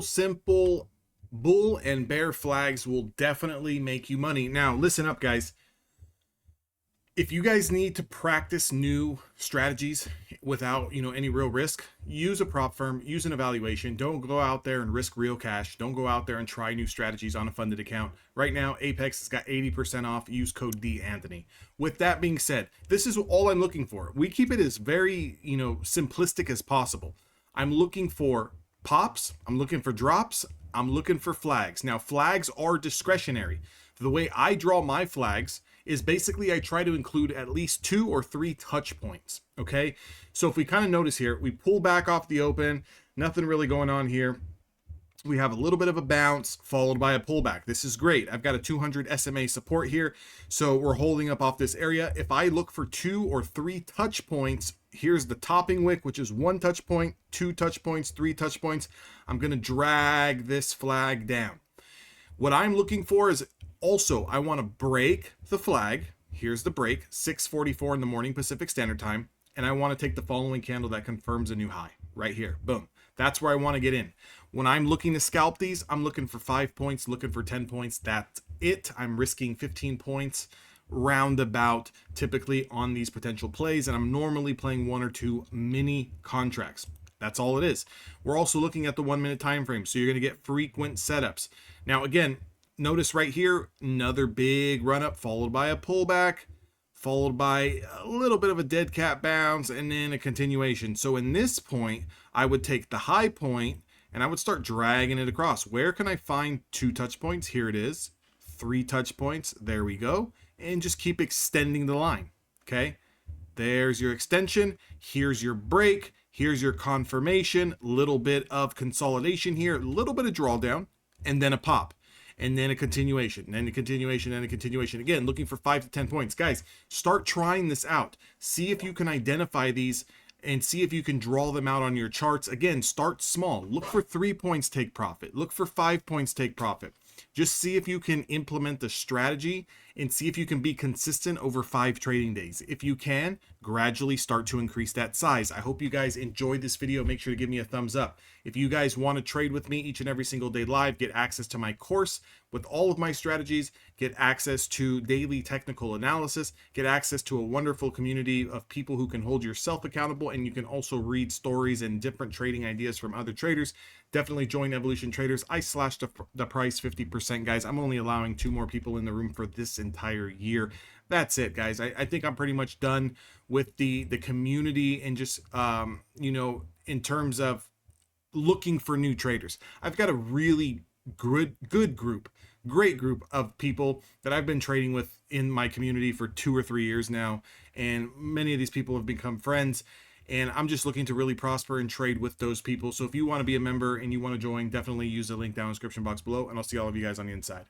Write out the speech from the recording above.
Simple bull and bear flags will definitely make you money. Now, listen up, guys. If you guys need to practice new strategies without, any real risk, use a prop firm, use an evaluation. Don't go out there and risk real cash. Don't go out there and try new strategies on a funded account. Right now, Apex has got 80% off. Use code DAnthony. With that being said, this is all I'm looking for. We keep it as very, simplistic as possible. I'm looking for pops. I'm looking for drops. I'm looking for flags. Now, flags are discretionary. The way I draw my flags is basically I try to include at least 2 or 3 touch points. Okay, so if we kind of notice here, we pull back off the open, nothing really going on here. We have a little bit of a bounce followed by a pullback. This is great. I've got a 200 SMA support here, so we're holding up off this area. If I look for 2 or 3 touch points, here's the topping wick, which is 1 touch point, 2 touch points, 3 touch points. I'm going to drag this flag down. What I'm looking for is also, I want to break the flag. Here's the break, 6:44 in the morning Pacific Standard Time. And I want to take the following candle that confirms a new high right here. Boom. That's where I want to get in. When I'm looking to scalp these, I'm looking for 5 points, looking for 10 points. That's it. I'm risking 15 points roundabout typically on these potential plays. And I'm normally playing 1 or 2 mini contracts. That's all it is. We're also looking at the 1 minute time frame. So you're going to get frequent setups. Now, again, notice right here, another big run up followed by a pullback, followed by a little bit of a dead cat bounce, and then a continuation. So in this point, I would take the high point and I would start dragging it across. Where can I find 2 touch points? Here it is. 3 touch points. There we go. And just keep extending the line. Okay. There's your extension. Here's your break. Here's your confirmation. Little bit of consolidation here, a little bit of drawdown, and then a pop. And then a continuation, and then a continuation, and a continuation. Again, looking for 5 to 10 points. Guys, start trying this out. See if you can identify these and see if you can draw them out on your charts. Again, start small. Look for 3 points, take profit. Look for 5 points, take profit. Just see if you can implement the strategy and see if you can be consistent over 5 trading days. If you can, gradually start to increase that size. I hope you guys enjoyed this video. Make sure to give me a thumbs up. If you guys want to trade with me each and every single day live, get access to my course with all of my strategies, get access to daily technical analysis, get access to a wonderful community of people who can hold yourself accountable, and you can also read stories and different trading ideas from other traders. Definitely join Evolution Traders. I slashed the price 50%, guys. I'm only allowing 2 more people in the room for this entire year. That's it, guys. I think I'm pretty much done with the community and just, in terms of looking for new traders. I've got a really good group, great group of people that I've been trading with in my community for 2 or 3 years now. And many of these people have become friends. And I'm just looking to really prosper and trade with those people. So if you want to be a member and you want to join, definitely use the link down in the description box below. And I'll see all of you guys on the inside.